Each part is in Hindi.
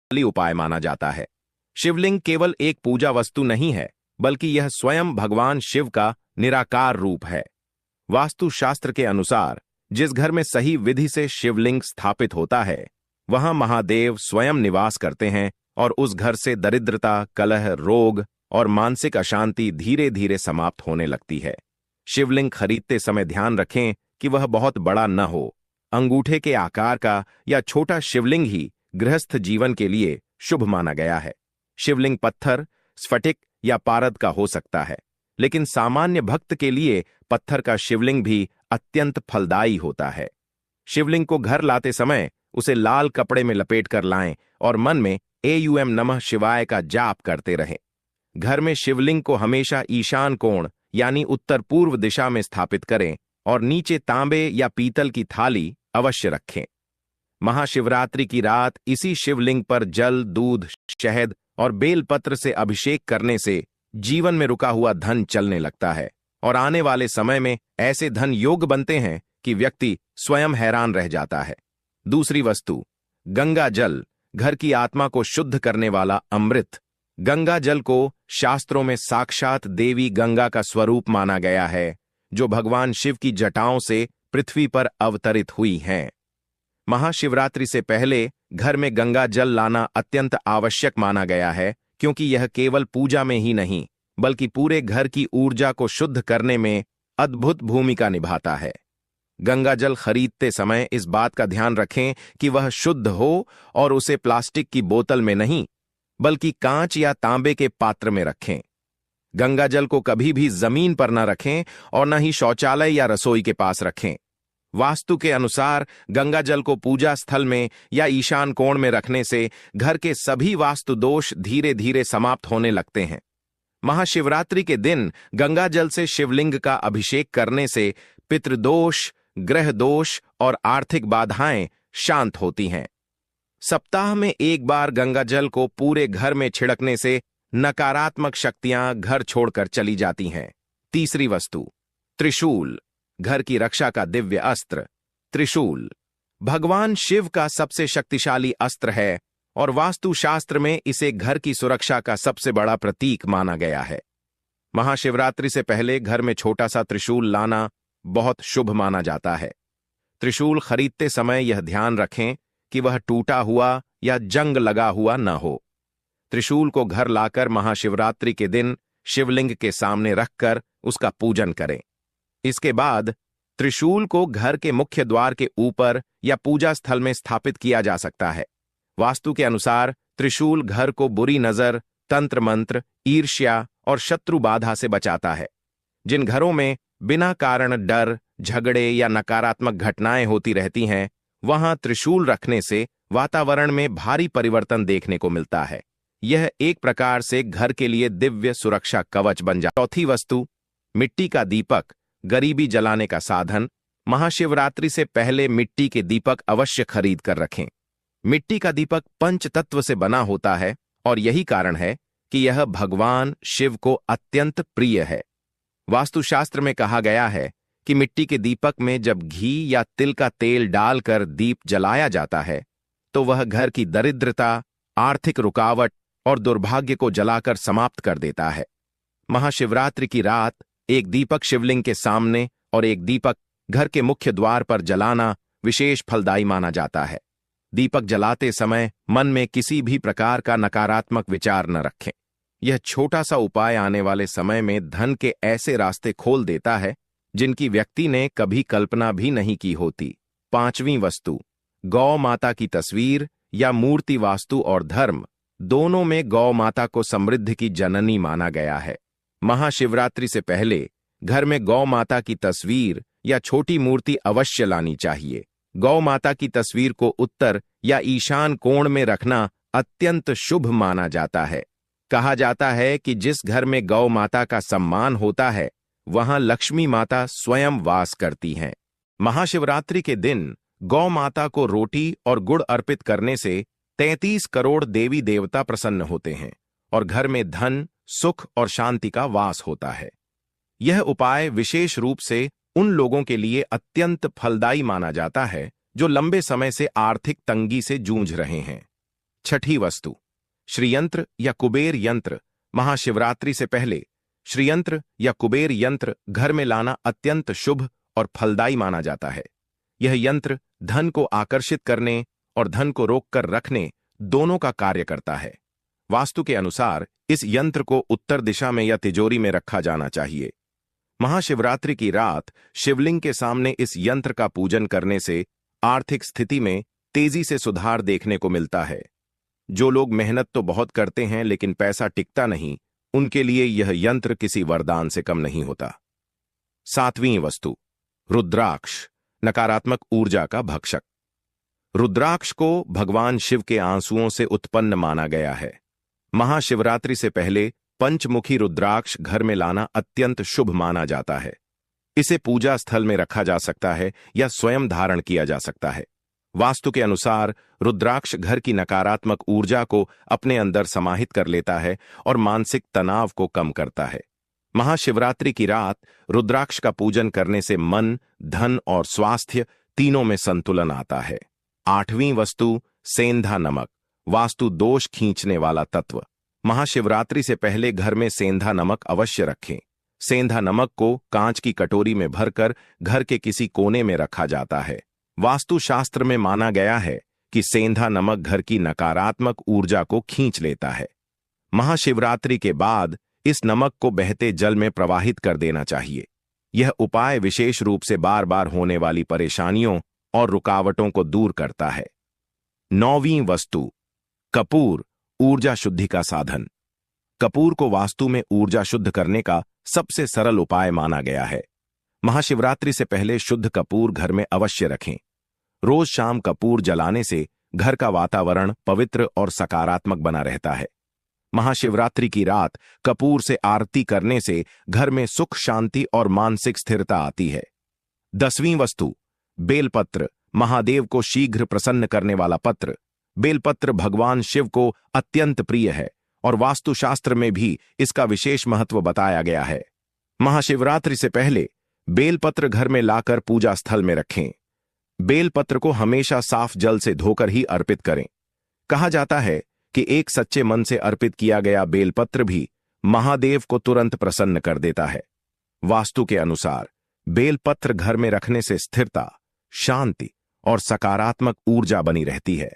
प्रभावशाली उपाय माना जाता है। शिवलिंग केवल एक पूजा वस्तु नहीं है, बल्कि यह स्वयं भगवान शिव का निराकार रूप है। वास्तुशास्त्र के अनुसार जिस घर में सही विधि से शिवलिंग स्थापित होता है, वहां महादेव स्वयं निवास करते हैं और उस घर से दरिद्रता, कलह, रोग और मानसिक अशांति धीरे धीरे समाप्त होने लगती है। शिवलिंग खरीदते समय ध्यान रखें कि वह बहुत बड़ा न हो। अंगूठे के आकार का या छोटा शिवलिंग ही गृहस्थ जीवन के लिए शुभ माना गया है। शिवलिंग पत्थर, स्फटिक या पारद का हो सकता है, लेकिन सामान्य भक्त के लिए पत्थर का शिवलिंग भी अत्यंत फलदायी होता है। शिवलिंग को घर लाते समय उसे लाल कपड़े में लपेट कर लाएं और मन में एयूएम नमः शिवाय का जाप करते रहें। घर में शिवलिंग को हमेशा ईशान कोण यानी उत्तर पूर्व दिशा में स्थापित करें और नीचे तांबे या पीतल की थाली अवश्य रखें। महाशिवरात्रि की रात इसी शिवलिंग पर जल, दूध, शहद और बेलपत्र से अभिषेक करने से जीवन में रुका हुआ धन चलने लगता है और आने वाले समय में ऐसे धन योग बनते हैं कि व्यक्ति स्वयं हैरान रह जाता है। दूसरी वस्तु, गंगा जल, घर की आत्मा को शुद्ध करने वाला अमृत। गंगा जल को शास्त्रों में साक्षात देवी गंगा का स्वरूप माना गया है, जो भगवान शिव की जटाओं से पृथ्वी पर अवतरित हुई हैं। महाशिवरात्रि से पहले घर में गंगा जल लाना अत्यंत आवश्यक माना गया है, क्योंकि यह केवल पूजा में ही नहीं, बल्कि पूरे घर की ऊर्जा को शुद्ध करने में अद्भुत भूमिका निभाता है। गंगा जल खरीदते समय इस बात का ध्यान रखें कि वह शुद्ध हो और उसे प्लास्टिक की बोतल में नहीं, बल्कि कांच या तांबे के पात्र में रखें। गंगा जल को कभी भी जमीन पर न रखें और न ही शौचालय या रसोई के पास रखें। वास्तु के अनुसार गंगा जल को पूजा स्थल में या ईशान कोण में रखने से घर के सभी वास्तु दोष धीरे धीरे समाप्त होने लगते हैं। महाशिवरात्रि के दिन गंगा जल से शिवलिंग का अभिषेक करने से पितृदोष, ग्रह दोष और आर्थिक बाधाएं शांत होती हैं। सप्ताह में एक बार गंगा जल को पूरे घर में छिड़कने से नकारात्मक शक्तियां घर छोड़कर चली जाती हैं। तीसरी वस्तु, त्रिशूल, घर की रक्षा का दिव्य अस्त्र। त्रिशूल भगवान शिव का सबसे शक्तिशाली अस्त्र है और वास्तुशास्त्र में इसे घर की सुरक्षा का सबसे बड़ा प्रतीक माना गया है। महाशिवरात्रि से पहले घर में छोटा सा त्रिशूल लाना बहुत शुभ माना जाता है। त्रिशूल खरीदते समय यह ध्यान रखें कि वह टूटा हुआ या जंग लगा हुआ न हो। त्रिशूल को घर लाकर महाशिवरात्रि के दिन शिवलिंग के सामने रखकर उसका पूजन करें। इसके बाद त्रिशूल को घर के मुख्य द्वार के ऊपर या पूजा स्थल में स्थापित किया जा सकता है। वास्तु के अनुसार त्रिशूल घर को बुरी नजर, तंत्र मंत्र, ईर्ष्या और शत्रु बाधा से बचाता है। जिन घरों में बिना कारण डर, झगड़े या नकारात्मक घटनाएं होती रहती हैं, वहां त्रिशूल रखने से वातावरण में भारी परिवर्तन देखने को मिलता है। यह एक प्रकार से घर के लिए दिव्य सुरक्षा कवच बन जाता है। चौथी वस्तु, मिट्टी का दीपक, गरीबी जलाने का साधन। महाशिवरात्रि से पहले मिट्टी के दीपक अवश्य खरीद कर रखें। मिट्टी का दीपक पंच तत्व से बना होता है और यही कारण है कि यह भगवान शिव को अत्यंत प्रिय है। वास्तुशास्त्र में कहा गया है कि मिट्टी के दीपक में जब घी या तिल का तेल डालकर दीप जलाया जाता है, तो वह घर की दरिद्रता, आर्थिक रुकावट और दुर्भाग्य को जलाकर समाप्त कर देता है। महाशिवरात्रि की रात एक दीपक शिवलिंग के सामने और एक दीपक घर के मुख्य द्वार पर जलाना विशेष फलदायी माना जाता है। दीपक जलाते समय मन में किसी भी प्रकार का नकारात्मक विचार न रखें। यह छोटा सा उपाय आने वाले समय में धन के ऐसे रास्ते खोल देता है जिनकी व्यक्ति ने कभी कल्पना भी नहीं की होती। पांचवीं वस्तु, गौ माता की तस्वीर या मूर्ति। वास्तु और धर्म दोनों में गौ माता को समृद्धि की जननी माना गया है। महाशिवरात्रि से पहले घर में गौ माता की तस्वीर या छोटी मूर्ति अवश्य लानी चाहिए। गौ माता की तस्वीर को उत्तर या ईशान कोण में रखना अत्यंत शुभ माना जाता है। कहा जाता है कि जिस घर में गौ माता का सम्मान होता है, वहां लक्ष्मी माता स्वयं वास करती हैं। महाशिवरात्रि के दिन गौ माता को रोटी और गुड़ अर्पित करने से 33 करोड़ देवी देवता प्रसन्न होते हैं और घर में धन, सुख और शांति का वास होता है। यह उपाय विशेष रूप से उन लोगों के लिए अत्यंत फलदायी माना जाता है जो लंबे समय से आर्थिक तंगी से जूझ रहे हैं। छठी वस्तु श्रीयंत्र या कुबेर यंत्र। महाशिवरात्रि से पहले श्रीयंत्र या कुबेर यंत्र घर में लाना अत्यंत शुभ और फलदायी माना जाता है। यह यंत्र धन को आकर्षित करने और धन को रोककर रखने दोनों का कार्य करता है। वास्तु के अनुसार इस यंत्र को उत्तर दिशा में या तिजोरी में रखा जाना चाहिए। महाशिवरात्रि की रात शिवलिंग के सामने इस यंत्र का पूजन करने से आर्थिक स्थिति में तेजी से सुधार देखने को मिलता है। जो लोग मेहनत तो बहुत करते हैं लेकिन पैसा टिकता नहीं, उनके लिए यह यंत्र किसी वरदान से कम नहीं होता। सातवीं वस्तु रुद्राक्ष, नकारात्मक ऊर्जा का भक्षक। रुद्राक्ष को भगवान शिव के आंसुओं से उत्पन्न माना गया है। महाशिवरात्रि से पहले पंचमुखी रुद्राक्ष घर में लाना अत्यंत शुभ माना जाता है। इसे पूजा स्थल में रखा जा सकता है या स्वयं धारण किया जा सकता है। वास्तु के अनुसार रुद्राक्ष घर की नकारात्मक ऊर्जा को अपने अंदर समाहित कर लेता है और मानसिक तनाव को कम करता है। महाशिवरात्रि की रात रुद्राक्ष का पूजन करने से मन, धन और स्वास्थ्य तीनों में संतुलन आता है। आठवीं वस्तु सेंधा नमक, वास्तु दोष खींचने वाला तत्व। महाशिवरात्रि से पहले घर में सेंधा नमक अवश्य रखें। सेंधा नमक को कांच की कटोरी में भरकर घर के किसी कोने में रखा जाता है। वास्तु शास्त्र में माना गया है कि सेंधा नमक घर की नकारात्मक ऊर्जा को खींच लेता है। महाशिवरात्रि के बाद इस नमक को बहते जल में प्रवाहित कर देना चाहिए। यह उपाय विशेष रूप से बार बार होने वाली परेशानियों और रुकावटों को दूर करता है। नौवीं वस्तु कपूर, ऊर्जा शुद्धि का साधन। कपूर को वास्तु में ऊर्जा शुद्ध करने का सबसे सरल उपाय माना गया है। महाशिवरात्रि से पहले शुद्ध कपूर घर में अवश्य रखें। रोज शाम कपूर जलाने से घर का वातावरण पवित्र और सकारात्मक बना रहता है। महाशिवरात्रि की रात कपूर से आरती करने से घर में सुख, शांति और मानसिक स्थिरता आती है। 10वीं वस्तु बेलपत्र, महादेव को शीघ्र प्रसन्न करने वाला पत्र। बेलपत्र भगवान शिव को अत्यंत प्रिय है और वास्तुशास्त्र में भी इसका विशेष महत्व बताया गया है। महाशिवरात्रि से पहले बेलपत्र घर में लाकर पूजा स्थल में रखें। बेलपत्र को हमेशा साफ जल से धोकर ही अर्पित करें। कहा जाता है कि एक सच्चे मन से अर्पित किया गया बेलपत्र भी महादेव को तुरंत प्रसन्न कर देता है। वास्तु के अनुसार बेलपत्र घर में रखने से स्थिरता, शांति और सकारात्मक ऊर्जा बनी रहती है।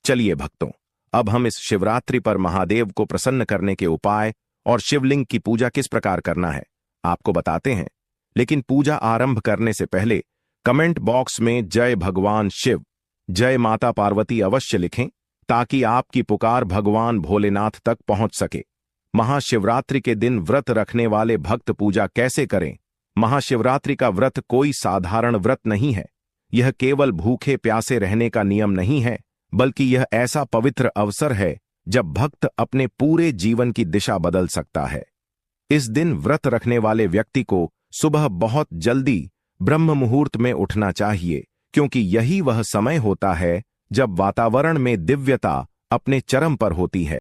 चलिए भक्तों, अब हम इस शिवरात्रि पर महादेव को प्रसन्न करने के उपाय और शिवलिंग की पूजा किस प्रकार करना है आपको बताते हैं। लेकिन पूजा आरंभ करने से पहले कमेंट बॉक्स में जय भगवान शिव, जय माता पार्वती अवश्य लिखें ताकि आपकी पुकार भगवान भोलेनाथ तक पहुंच सके। महाशिवरात्रि के दिन व्रत रखने वाले भक्त पूजा कैसे करें? महाशिवरात्रि का व्रत कोई साधारण व्रत नहीं है। यह केवल भूखे प्यासे रहने का नियम नहीं है, बल्कि यह ऐसा पवित्र अवसर है जब भक्त अपने पूरे जीवन की दिशा बदल सकता है। इस दिन व्रत रखने वाले व्यक्ति को सुबह बहुत जल्दी ब्रह्म मुहूर्त में उठना चाहिए, क्योंकि यही वह समय होता है जब वातावरण में दिव्यता अपने चरम पर होती है।